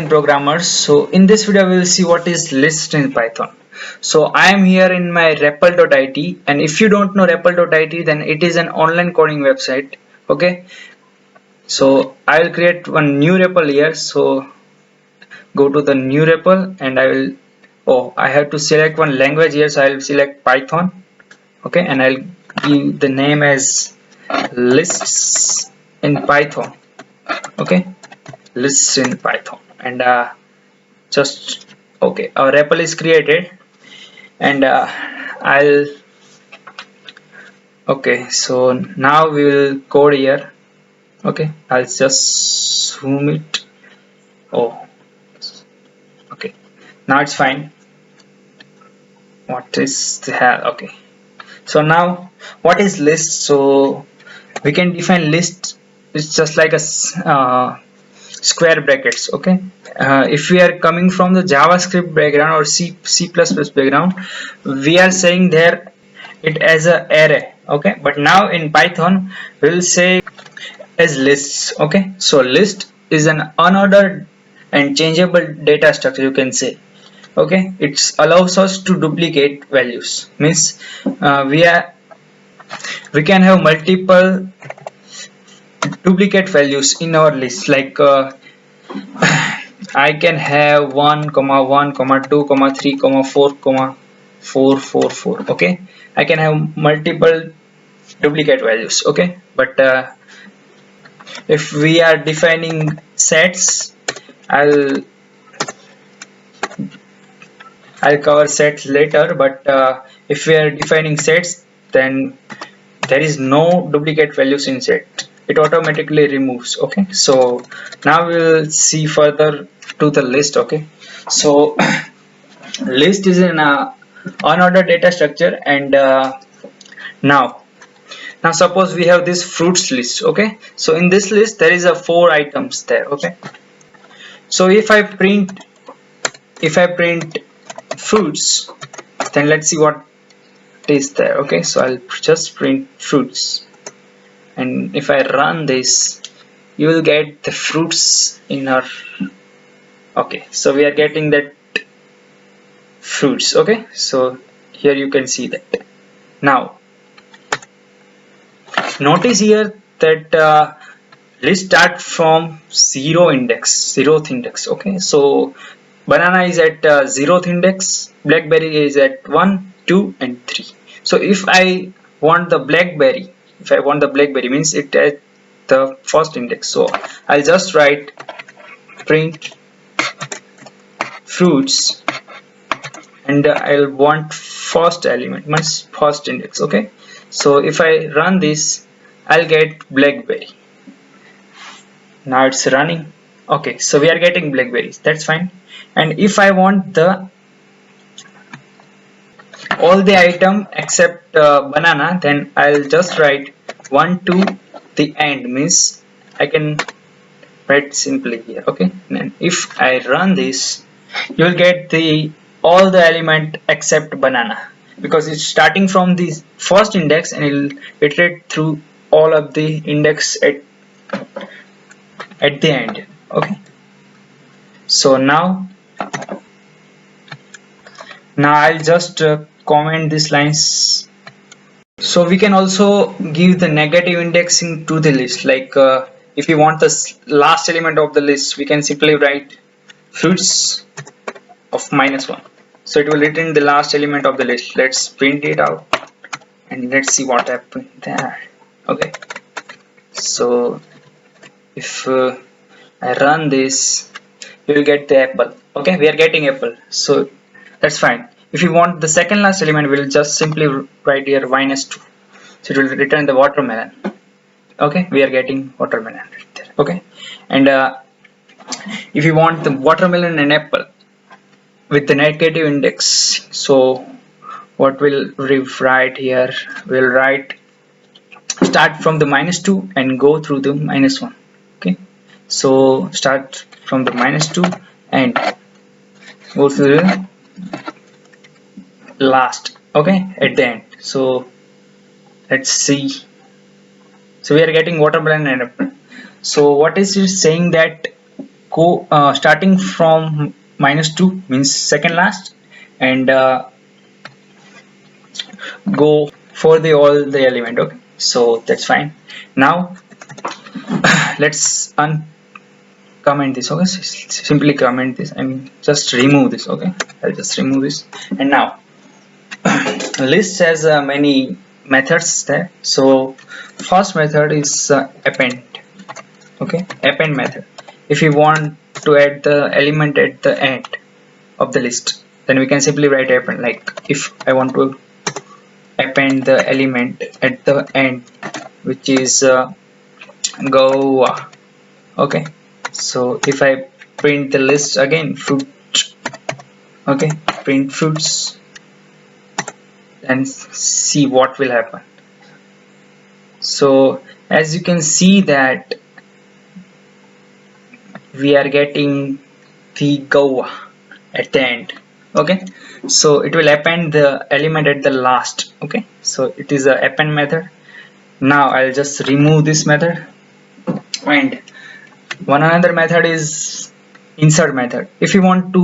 programmers. So in this video we will see what is list in Python. So I am here in my REPL.it, and if you don't know REPL.it, then it is an online coding website. Okay, so I will create one new REPL here. So go to the new REPL and I have to select one language here, so I will select Python. Okay, and I'll give the name as lists in Python. Okay, lists in Python, and just okay, our REPL is created, and I'll okay, so now we will code here. Okay, I'll just zoom it. Oh, okay, now it's fine. What is the hell? Okay, so now what is list? So we can define list. It's just like a square brackets. Okay, if we are coming from the JavaScript background or C++ background, we are saying there it as a array. Okay, but now in Python we will say as lists. Okay, so list is an unordered and changeable data structure, you can say. Okay, it allows us to duplicate values, means we can have multiple duplicate values in our list, like I can have 1 comma 1 comma 2 comma 3 comma 4 4 4. Okay, I can have multiple duplicate values. Okay, but if we are defining sets, I'll cover sets later, but if we are defining sets, then there is no duplicate values in set, it automatically removes. Okay, so now we will see further to the list. Okay, so list is an unordered data structure, and now suppose we have this fruits list. Okay, so in this list there is a 4 items there. Okay, so if I print fruits, then let's see what is there. Okay, so I'll just print fruits, and if I run this, you will get the fruits in our. Okay, so we are getting that fruits. Okay, so here you can see that. Now notice here that list start from zeroth index. Okay, so banana is at 0th index, blackberry is at 1, 2 and 3. So if I want the blackberry, means it at the first index, so I'll just write print fruits, and I'll want first element, means first index. Okay, so if I run this, I'll get blackberry. Now it's running. Okay, so we are getting blackberries, that's fine. And if I want all the item except banana, then I'll just write 1 to the end, means I can write simply here. Okay, and if I run this, you will get all the element except banana, because it's starting from the first index and it will iterate through all of the index at the end. Okay, so now I'll just comment these lines. So we can also give the negative indexing to the list, like if you want the last element of the list, we can simply write fruits of -1, so it will return the last element of the list. Let's print it out and let's see what happened there. Okay, so if I run this, you will get the apple. Okay, we are getting apple, so that's fine. If you want the second last element, we'll just simply write here -2, so it will return the watermelon. Okay, we are getting watermelon right there. Okay, and if you want the watermelon and apple with the negative index, so what we'll write here, we'll write start from the -2 and go through the -1. Okay, so start from the -2 and go to the last. Okay, at the end. So let's see. So we are getting watermelon and apple. So what is it saying, that go starting from -2 means second last, and go for the all the element. Okay, so that's fine. Now let's uncomment this. Okay, simply comment this and just remove this. Okay, I'll just remove this. And now list has many methods there. So first method is append. Okay, append method. If you want to add the element at the end of the list, then we can simply write append. Like if I want to append the element at the end, which is go. Okay, so if I print the list again, fruit. Okay, print fruits and see what will happen. So as you can see that we are getting the go at the end. Okay, so it will append the element at the last. Okay, so it is a append method. Now I'll just remove this method, and one another method is insert method. If you want to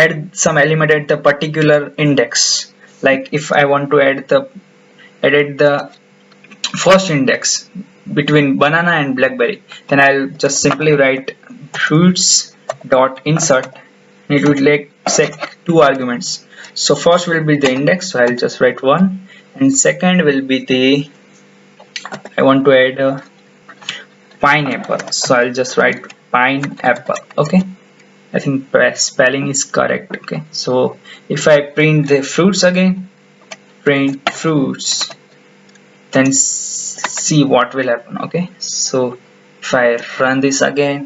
add some element at the particular index, like if I want to add the first index between banana and blackberry, then I'll just simply write fruits dot insert. It will take two arguments. So first will be the index, so I'll just write 1, and second will be the I want to add a pineapple, so I'll just write pineapple. Okay, I think spelling is correct. Okay, so if I print the fruits again, print fruits, then see what will happen. Okay, so if I run this again,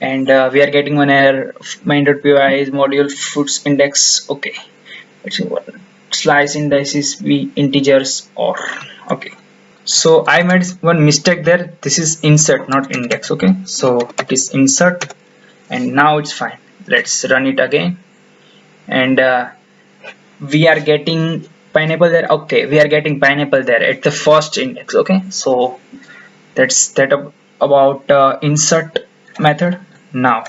and we are getting one error, main.py is module fruits index. Okay, let's see what slice indices be integers or okay. So I made one mistake there. This is insert, not index. Okay, so it is insert, and now it's fine. Let's run it again, and we are getting pineapple there. Okay, we are getting pineapple there at the first index. Okay, so that's that about insert method. Now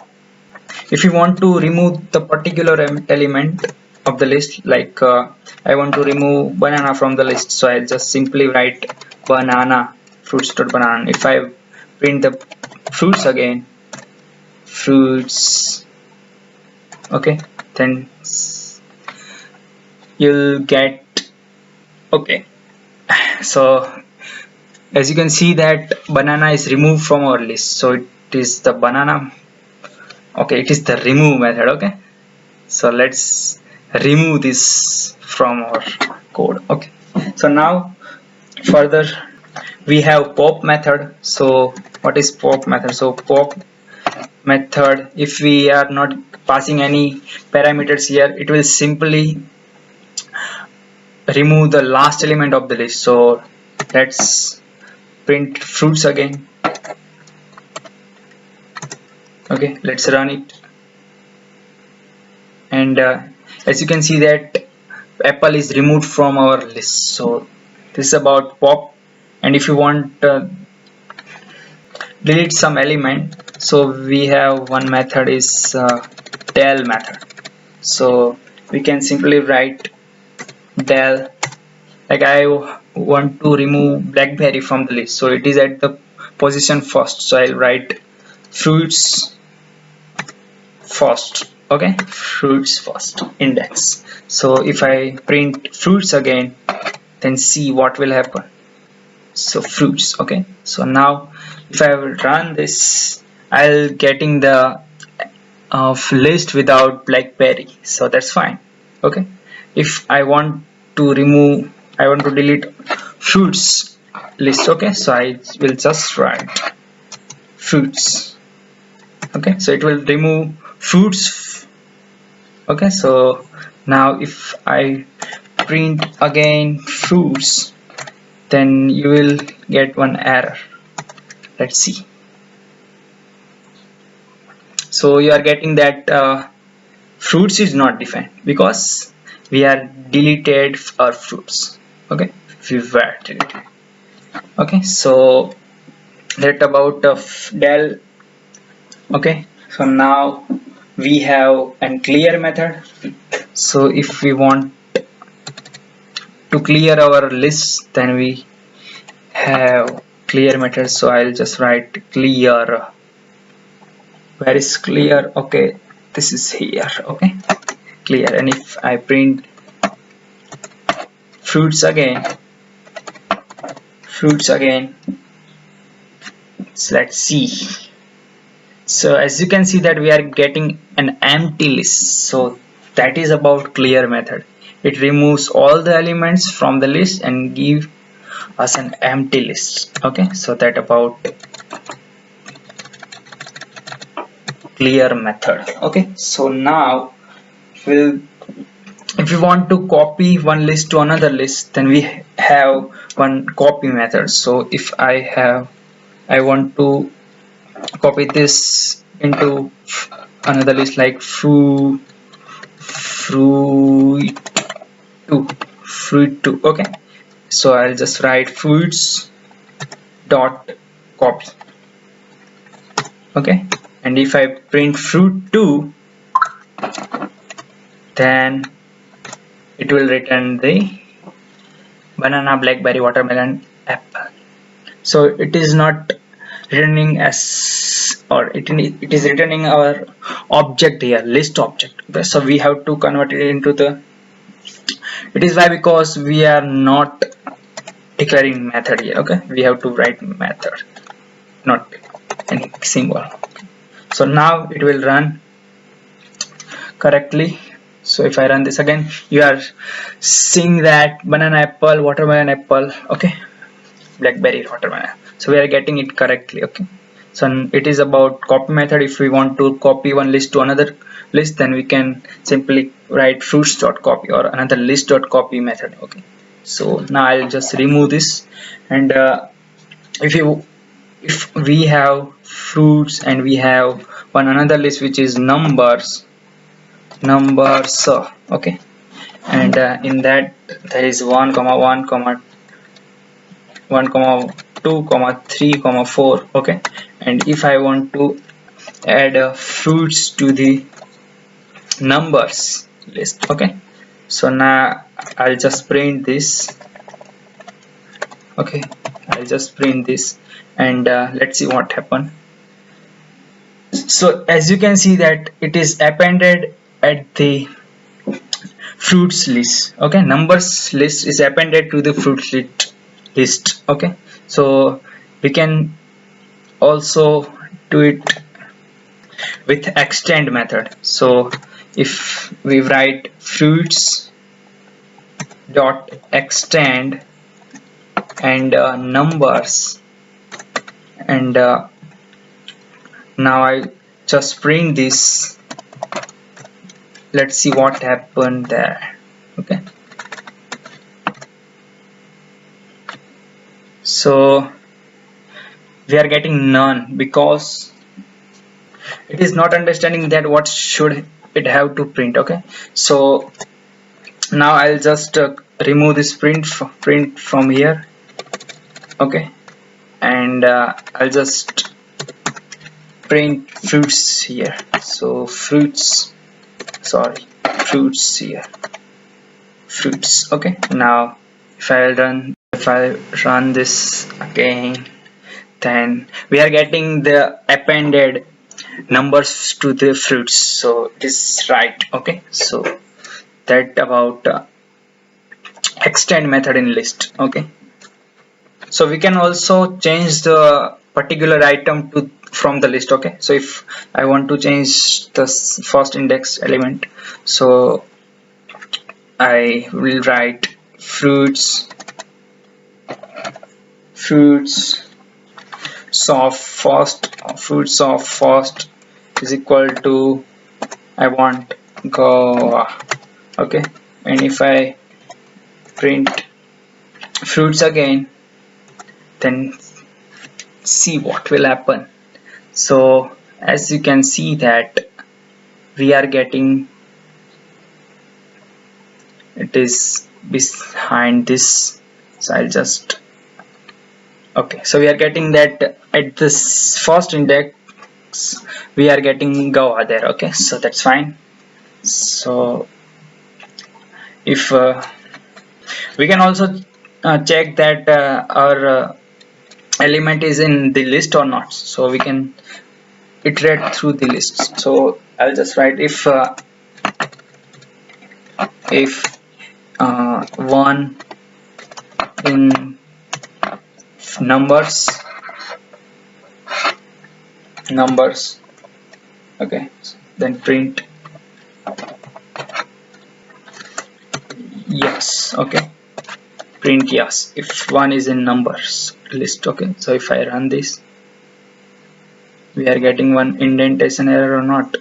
if you want to remove the particular element of the list, like I want to remove banana from the list, so I'll just simply write banana fruits.banana. If I print the fruits again, fruits, okay, then you'll get okay. So as you can see that banana is removed from our list, so it is the banana. Okay, it is the remove method. Okay, so let's remove this from our code. Okay, so now further we have pop method. So what is pop method? So pop method, if we are not passing any parameters here, it will simply remove the last element of the list. So let's print fruits again. Okay, let's run it, and as you can see that apple is removed from our list. So this is about pop. And if you want delete some element, so we have one method is del method. So we can simply write del, like I want to remove blackberry from the list, so it is at the position first, so I'll write fruits first. Okay, fruits first index. So if I print fruits again, then see what will happen. So fruits. Okay, so now if I will run this, I'll getting the list without blackberry, so that's fine. Okay, if I want to delete fruits list. Okay, so I will just write fruits. Okay, so it will remove fruits. Okay, so now if I print again fruits, then you will get one error. Let's see. So you are getting that fruits is not defined because we are deleted our fruits. Okay, we were deleted. Okay, so that about del. Okay, So now we have a clear method. So if we want to clear our list, then we have clear method. So I'll just write clear. Where is clear? Okay, this is here. Okay, clear. And if I print fruits again, so let's see. So as you can see that we are getting an empty list. So that is about clear method. It removes all the elements from the list and give us an empty list. Okay, so that about clear method. Okay, so now we'll, if we want to copy one list to another list, then we have one copy method. So if I want to copy this into another list like fruit 2. Okay, so I'll just write fruits dot copy. Okay, and if I print fruit 2, then it will return the banana, blackberry, watermelon, apple. So it is not returning as, or it is returning our object here, list object. Okay, so we have to convert it into the, it is why, because we are not declaring method here. Okay, we have to write method, not any symbol. So now it will run correctly. So if I run this again, you are seeing that banana, apple, watermelon, apple. Okay, blackberry, watermelon. So we are getting it correctly. Okay, so it is about copy method. If we want to copy one list to another list, then we can simply write fruits.copy or another list.copy method. Okay, so now I'll just remove this, and if we have fruits and we have one another list which is numbers, okay, and in that there is 1 comma 1 comma 1 comma 2 comma 3 comma 4. Okay, and if I want to add fruits to the numbers list, okay, so now I'll just print this. Okay, I'll just print this, and let's see what happened. So as you can see that it is appended at the fruits list. Okay, numbers list is appended to the fruits list. Okay, so we can also do it with extend method. So if we write fruits dot extend and numbers, and now I just print this. Let's see what happened there. Okay, so we are getting none because it is not understanding that what should it have to print. Okay, so now I'll just remove this print from here. Okay, and I'll just print fruits here. So fruits here, fruits. Okay, now if I run this again, then we are getting the appended numbers to the fruits, so it is right. Okay, so that about extend method in list. Okay, so we can also change the particular item to from the list. Okay, so if I want to change the first index element, so I will write fruits of first is equal to, I want guava. Okay, and if I print fruits again, then see what will happen. So as you can see that we are getting, it is behind this. So I'll just, okay, so we are getting that at this first index we are getting guava there. Okay, so that's fine. So if we can also check that our element is in the list or not, so we can iterate through the lists. So I'll just write if one in numbers, okay, then print yes. Okay, print yes if one is in numbers list. Okay, so if I run this, we are getting one indentation error or not.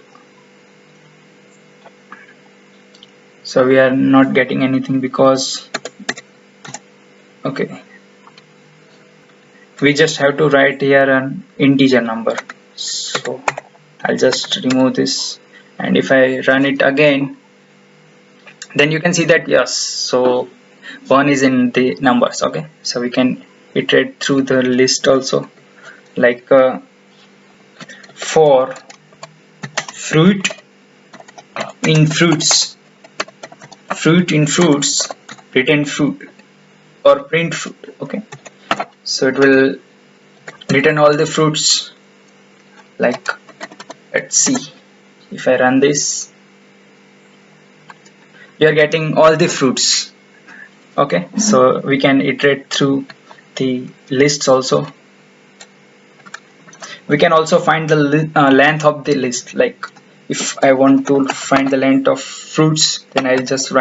So we are not getting anything because okay, we just have to write here an integer number. So I'll just remove this, and if I run it again, then you can see that yes, so one is in the numbers. Okay, so we can iterate through the list also, like for fruit in fruits, return fruit or print fruit. Okay, so it will return all the fruits. Like, let's see, if I run this, you are getting all the fruits. Okay, so we can iterate through the lists also. We can also find the length of the list. Like if I want to find the length of fruits, then I'll just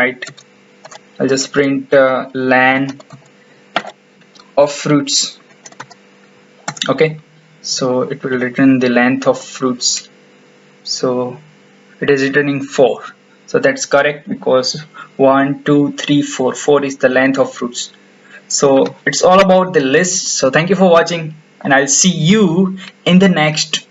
print len of fruits. Okay, so it will return the length of fruits. So it is returning 4. So that's correct, because 1 2 3 4 4 is the length of fruits. So it's all about the list. So thank you for watching, and I'll see you in the next